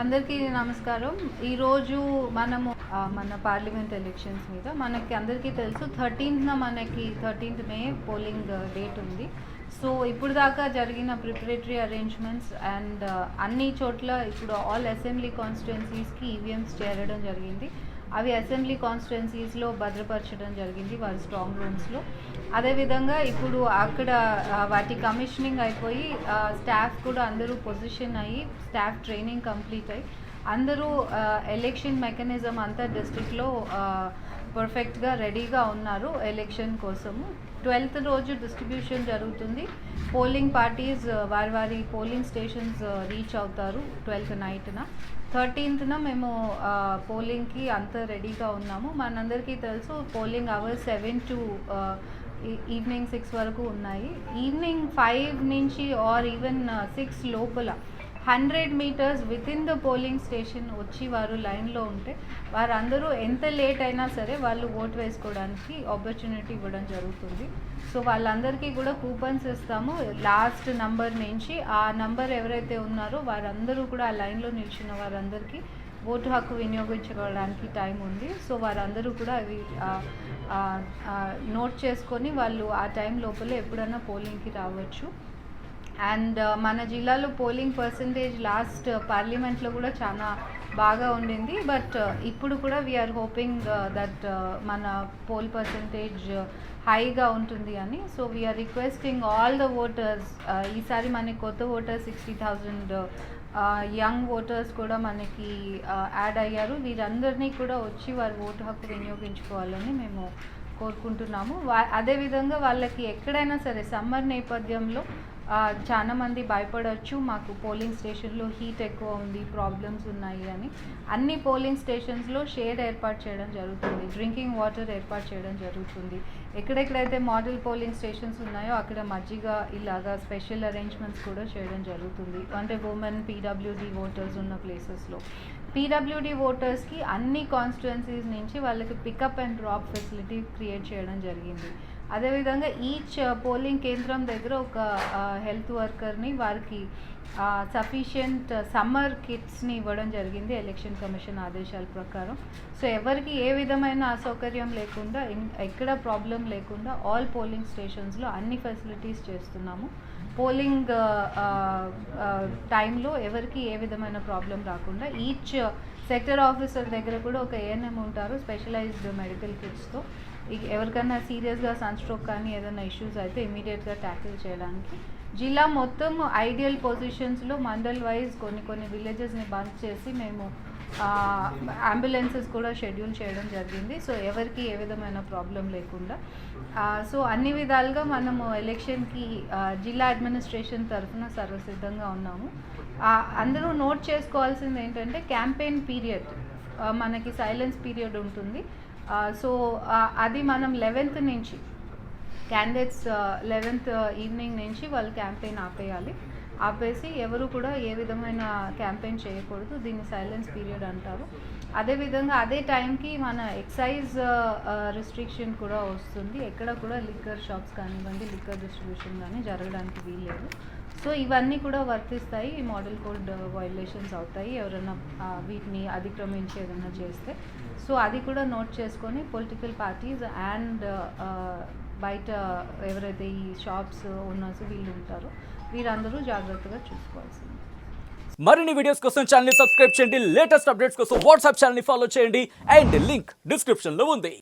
అందరికీ నమస్కారం. ఈరోజు మనము మన పార్లమెంట్ ఎలక్షన్స్ మీద మనకి అందరికీ తెలుసు 13th మే పోలింగ్ డేట్ ఉంది. సో ఇప్పుడు దాకా జరిగిన ప్రిపరేటరీ అరేంజ్మెంట్స్ అండ్ అన్ని చోట్ల ఇప్పుడు ఆల్ అసెంబ్లీ కాన్స్టిట్యుయెన్సీస్కి ఈవీఎంస్ చేరడం జరిగింది. అవి అసెంబ్లీ కాన్స్టిట్యుయెన్సీస్లో భద్రపరచడం జరిగింది వారి స్ట్రాంగ్ రూమ్స్లో. అదేవిధంగా ఇప్పుడు అక్కడ వాటి కమిషనింగ్ అయిపోయి స్టాఫ్ కూడా అందరూ పొజిషన్ అయ్యి స్టాఫ్ ట్రైనింగ్ కంప్లీట్ అయ్యి అందరూ ఎలక్షన్ మెకానిజం అంతా డిస్ట్రిక్ట్లో పర్ఫెక్ట్గా రెడీగా ఉన్నారు ఎలక్షన్ కోసము. 12th రోజు డిస్ట్రిబ్యూషన్ జరుగుతుంది. పోలింగ్ పార్టీస్ వారి పోలింగ్ స్టేషన్స్ రీచ్ అవుతారు 12th నైట్న. 13th మేము పోలింగ్కి అంతా రెడీగా ఉన్నాము. మనందరికీ తెలుసు పోలింగ్ అవర్స్ 7 to ఈవినింగ్ 6 వరకు ఉన్నాయి. ఈవినింగ్ 5 నుంచి ఆర్ ఈవెన్ 6 లోపల 100 meters within the polling station వచ్చి వారు లైన్లో ఉంటే వారందరూ ఎంత లేట్ అయినా సరే వాళ్ళు ఓట్ వేసుకోవడానికి ఆపర్చునిటీ ఇవ్వడం జరుగుతుంది. సో వాళ్ళందరికీ కూడా కూపన్స్ ఇస్తాము. లాస్ట్ నంబర్ నుంచి ఆ నంబర్ ఎవరైతే ఉన్నారో వారందరూ కూడా ఆ లైన్లో నిల్చున్న వారందరికీ ఓటు హక్కు వినియోగించుకోవడానికి టైం ఉంది. సో వారందరూ కూడా అవి నోట్ చేసుకొని వాళ్ళు ఆ టైం లోపలే ఎప్పుడైనా పోలింగ్కి రావచ్చు. అండ్ మన జిల్లాలో పోలింగ్ పర్సంటేజ్ లాస్ట్ పార్లమెంట్లో కూడా చాలా బాగా ఉండింది. బట్ ఇప్పుడు కూడా వీఆర్ హోపింగ్ దట్ మన పోల్ పర్సంటేజ్ హైగా ఉంటుంది అని. So we're requesting all the voters, ఈసారి మనకి కొత్త ఓటర్స్ 60,000 యంగ్ ఓటర్స్ కూడా మనకి యాడ్ అయ్యారు. వీరందరినీ కూడా వచ్చి వారి ఓటు హక్కు వినియోగించుకోవాలని మేము కోరుకుంటున్నాము. అదేవిధంగా వాళ్ళకి ఎక్కడైనా సరే సమ్మర్ నేపథ్యంలో చాలామంది భయపడవచ్చు, మాకు పోలింగ్ స్టేషన్లో హీట్ ఎక్కువ ఉంది, ప్రాబ్లమ్స్ ఉన్నాయి అని. అన్ని పోలింగ్ స్టేషన్స్లో షేడ్ ఏర్పాటు చేయడం జరుగుతుంది, డ్రింకింగ్ వాటర్ ఏర్పాటు చేయడం జరుగుతుంది. ఎక్కడెక్కడైతే మోడల్ పోలింగ్ స్టేషన్స్ ఉన్నాయో అక్కడ మజ్జిగ ఇలాగా స్పెషల్ అరేంజ్మెంట్స్ కూడా చేయడం జరుగుతుంది. అంటే ఉమెన్ పీడబ్ల్యూడి ఓటర్స్ ఉన్న ప్లేసెస్లో పీడబ్ల్యూడి ఓటర్స్కి అన్ని కాన్స్టిట్యుయెన్సీస్ నుంచి వాళ్ళకి pickup and drop facility create చేయడం జరిగింది. అదేవిధంగా ఈచ్ పోలింగ్ కేంద్రం దగ్గర ఒక హెల్త్ వర్కర్ని వారికి సఫిషియంట్ సమ్మర్ కిట్స్ని ఇవ్వడం జరిగింది ఎలక్షన్ కమిషన్ ఆదేశాల ప్రకారం. సో ఎవరికి ఏ విధమైన అసౌకర్యం లేకుండా ఎక్కడ ప్రాబ్లం లేకుండా ఆల్ పోలింగ్ స్టేషన్స్లో అన్ని ఫెసిలిటీస్ చేస్తున్నాము. పోలింగ్ టైంలో ఎవరికి ఏ విధమైన ప్రాబ్లం రాకుండా ఈచ్ సెక్టర్ ఆఫీసర్ దగ్గర కూడా ఒక ఏఎన్ఎం ఉంటారు స్పెషలైజ్డ్ మెడికల్ కిట్స్తో. ఎవరికైనా సీరియస్గా సన్ స్ట్రోక్ కానీ ఏదైనా ఇష్యూస్ అయితే ఇమీడియట్గా ట్యాకిల్ చేయడానికి. జిల్లా మొత్తం ఐడియల్ పొజిషన్స్లో మండల్ వైజ్ కొన్ని విలేజెస్ని బంద్ చేసి మేము అంబులెన్సెస్ కూడా షెడ్యూల్ చేయడం జరిగింది. సో ఎవరికి ఏ విధమైన ప్రాబ్లం లేకుండా సో అన్ని విధాలుగా మనము ఎలక్షన్కి జిల్లా అడ్మినిస్ట్రేషన్ తరఫున సర్వసిద్ధంగా ఉన్నాము. అందరూ నోట్ చేసుకోవాల్సింది ఏంటంటే క్యాంపెయిన్ పీరియడ్ మనకి సైలెన్స్ పీరియడ్ ఉంటుంది. సో అది మనం 11th నుంచి క్యాండిడేట్స్ 11th ఈవినింగ్ నుంచి వాళ్ళు క్యాంపెయిన్ ఆపేసి ఎవరు కూడా ఏ విధమైన క్యాంపెయిన్ చేయకూడదు. దీన్ని సైలెన్స్ పీరియడ్ అంటారు. అదేవిధంగా అదే టైంకి మన ఎక్సైజ్ రిస్ట్రిక్షన్ కూడా వస్తుంది. ఎక్కడ కూడా లిక్కర్ షాప్స్ కానివ్వండి, లిక్కర్ డిస్ట్రిబ్యూషన్ కానీ జరగడానికి వీల్లేదు. సో ఇవన్నీ కూడా వర్తిస్తాయి. ఈ మోడల్ కోడ్ వైలేషన్స్ అవుతాయి ఎవరైనా వీటిని అతిక్రమించి ఏదైనా చేస్తే. సో అది కూడా నోట్ చేసుకొని పొలిటికల్ పార్టీస్ అండ్ బయట ఎవరైతే ఈ షాప్స్ ఓనర్స్ వీళ్ళు ఉంటారో వీరందరూ జాగ్రత్తగా చూసుకోవాల్సింది. మరిన్ని వీడియోస్ కోసం ఛానల్ ని సబ్స్క్రైబ్ చేయండి. లేటెస్ట్ అప్డేట్స్ కోసం వాట్సాప్ ఛానల్ ని ఫాలో చేయండి. అండ్ లింక్ డిస్క్రిప్షన్ లో ఉంది.